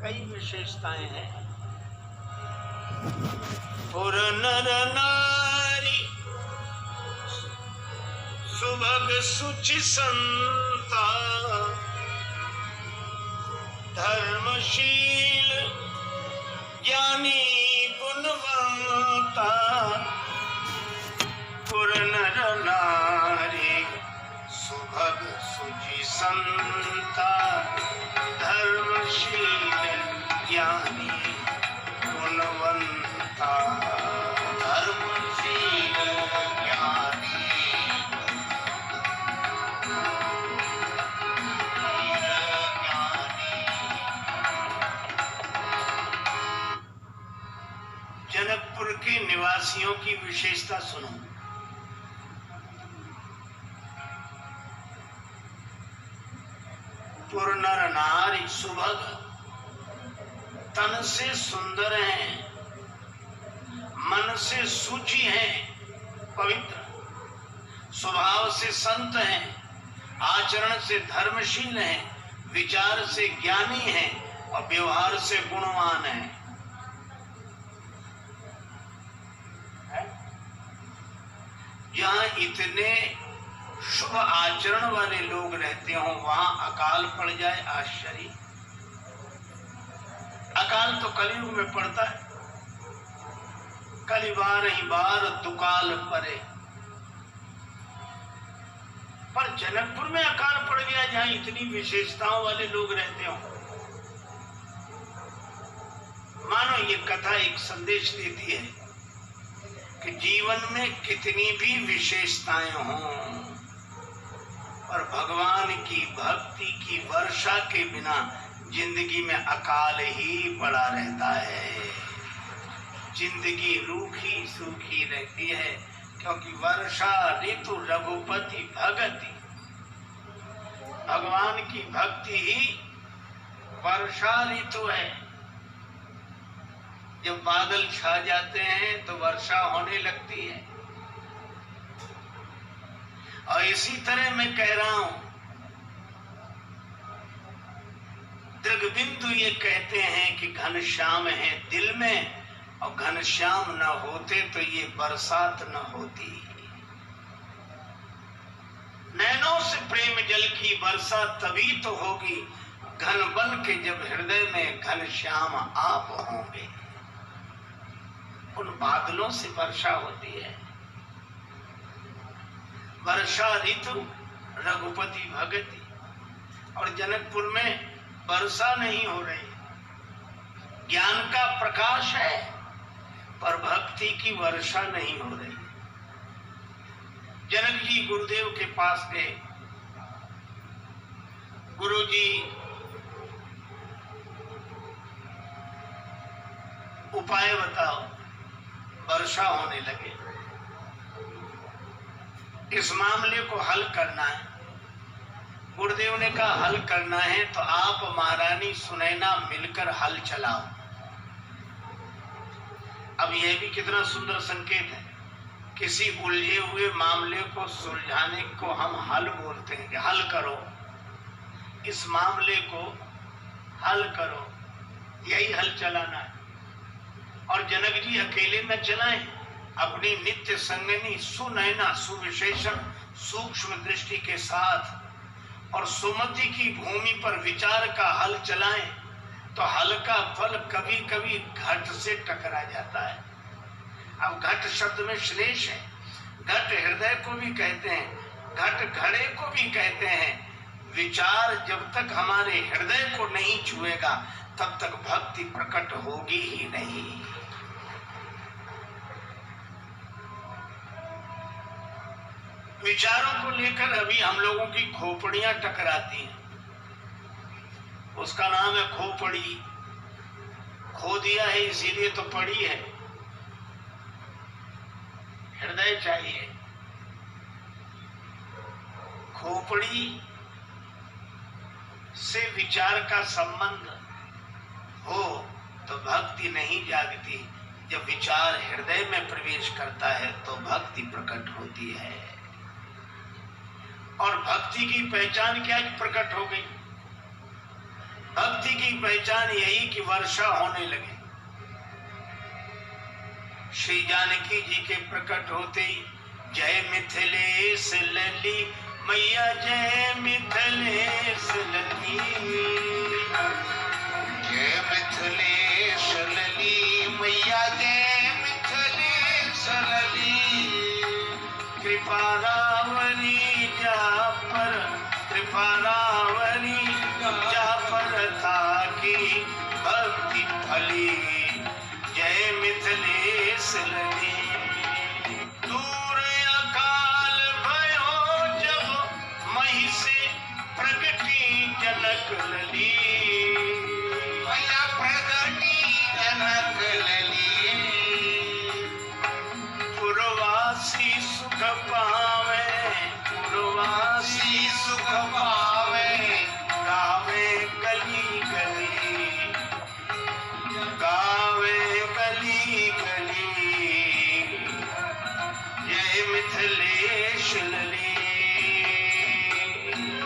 कई विशेषताएं हैं। पुर नर नारी सुभग सुचि संता, धर्मशील ज्ञानी गुणवंता। पुर नर नारी सुभग सुचि संता, धर्मशील ज्ञानी गुणवंता। धर्मशील ज्ञानी जनकपुर के निवासियों की विशेषता सुनो। पुर नर नारी सुभग, तन से सुंदर हैं, मन से सूची हैं, पवित्र, स्वभाव से संत हैं, आचरण से धर्मशील हैं, विचार से ज्ञानी हैं और व्यवहार से गुणवान हैं। जहाँ इतने शुभ आचरण वाले लोग रहते हो वहां अकाल पड़ जाए, आश्चर्य। अकाल तो कलयुग में पड़ता है, कली बार ही बार दुकाल परे। पर जनकपुर में अकाल पड़ गया जहां इतनी विशेषताओं वाले लोग रहते हो। मानो ये कथा एक संदेश देती है कि जीवन में कितनी भी विशेषताएं हों और भगवान की भक्ति की वर्षा के बिना जिंदगी में अकाल ही पड़ा रहता है। जिंदगी रूखी सूखी रहती है, क्योंकि वर्षा ऋतु रघुपति भगति, भगवान की भक्ति ही वर्षा ऋतु है। जब बादल छा जाते हैं तो वर्षा होने लगती है। और इसी तरह मैं कह रहा हूं, दृग्बिंदु ये कहते हैं कि घनश्याम है दिल में, और घनश्याम न होते तो ये बरसात न होती। नैनों से प्रेम जल की वर्षा तभी तो होगी घन बन के, जब हृदय में घनश्याम आप होंगे। उन बादलों से वर्षा होती है। वर्षा ऋतु रघुपति भगति, और जनकपुर में वर्षा नहीं हो रही। ज्ञान का प्रकाश है पर भक्ति की वर्षा नहीं हो रही। जनक जी गुरुदेव के पास गए, गुरुजी उपाय बताओ, वर्षा होने लगे, इस मामले को हल करना है। गुरुदेव ने कहा हल करना है तो आप महारानी सुनैना मिलकर हल चलाओ। अब यह भी कितना सुंदर संकेत है, किसी उलझे हुए मामले को सुलझाने को हम हल बोलते हैं कि हल करो, इस मामले को हल करो, यही हल चलाना है। और जनक जी अकेले न चलाएं, अपनी नित्य संगनी सुनैना सुविशेषण सूक्ष्म दृष्टि के साथ और सुमति की भूमि पर विचार का हल चलाएं, तो हल का फल कभी कभी घट से टकरा जाता है। अब घट शब्द में श्लेष है, घट हृदय को भी कहते हैं, घट घड़े को भी कहते हैं। विचार जब तक हमारे हृदय को नहीं छुएगा तब तक भक्ति प्रकट होगी ही नहीं। विचारों को लेकर अभी हम लोगों की खोपड़ियां टकराती हैं, उसका नाम है खोपड़ी। खो दिया है इसीलिए तो पड़ी है। हृदय चाहिए। खोपड़ी से विचार का संबंध हो तो भक्ति नहीं जागती। जब विचार हृदय में प्रवेश करता है तो भक्ति प्रकट होती है। और भक्ति की पहचान क्या प्रकट हो गई? भक्ति की पहचान यही कि वर्षा होने लगे। श्री जानकी जी के प्रकट होते ही जय मिथिलेश लली मैया, जय मिथिलेश लली, जय मिथिलेश लली मैया, जय मिथिलेश लली। कृपा रावरी जा पर, कृपा रावरी जा पर ताकि भक्ति फली, जय मिथिलेश लली। दूर अकाल भयो जब मही से प्रगटी जनक लली, मैया प्रगटी जनक लली। पुरवासी सुख पावे, पुरवासी सुख पावे, गावे गली गली, गावे गली गली, जय मिथिलेश लली।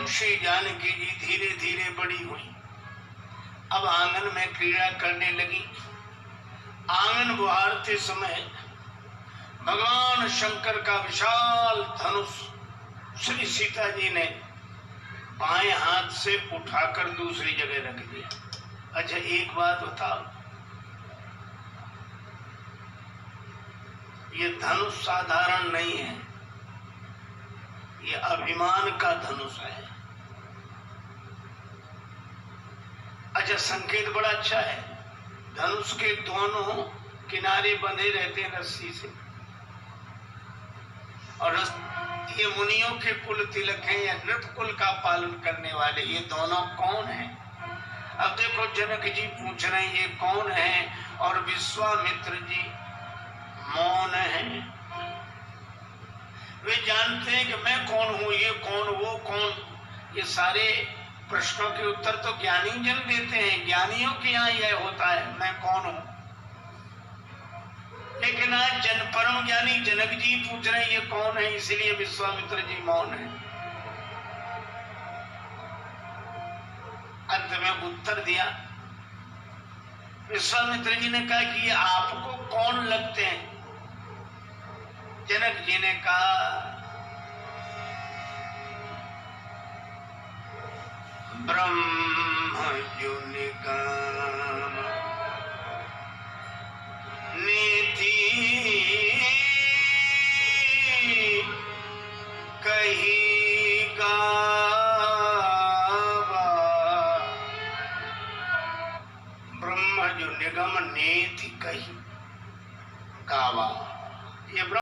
श्री जानकी जी धीरे धीरे बड़ी हुई, अब आंगन में क्रीड़ा करने लगी। आंगन बुहारते समय भगवान शंकर का विशाल धनुष श्री सीता जी ने बाएं हाथ से उठाकर दूसरी जगह रख दिया। अच्छा एक बात बताओ, ये धनुष साधारण नहीं है, ये अभिमान का धनुष है। अच्छा संकेत बड़ा अच्छा है, धनुष के दोनों किनारे बंधे रहते हैं रस्सी से, और ये मुनियों के कुल तिलक हैं या नृप कुल का पालन करने वाले, ये दोनों कौन हैं? अब देखो जनक जी पूछ रहे हैं ये कौन है, और विश्वामित्र जी मौन हैं। वे जानते हैं कि मैं कौन हूं, ये कौन, वो कौन, ये सारे प्रश्नों के उत्तर तो ज्ञानी जन देते हैं। ज्ञानियों के यहाँ यह होता है मैं कौन हूं, लेकिन आज परम ज्ञानी जनक जी पूछ रहे हैं ये कौन है, इसलिए विश्वामित्र जी मौन है। अंत में उत्तर दिया, विश्वामित्र जी ने कहा कि ये आपको कौन लगते हैं? जनक जी ने कहा ब्रह्म जो निगम नीति कही गावा, ब्रह्म जो निगम नीति कही गावा, ये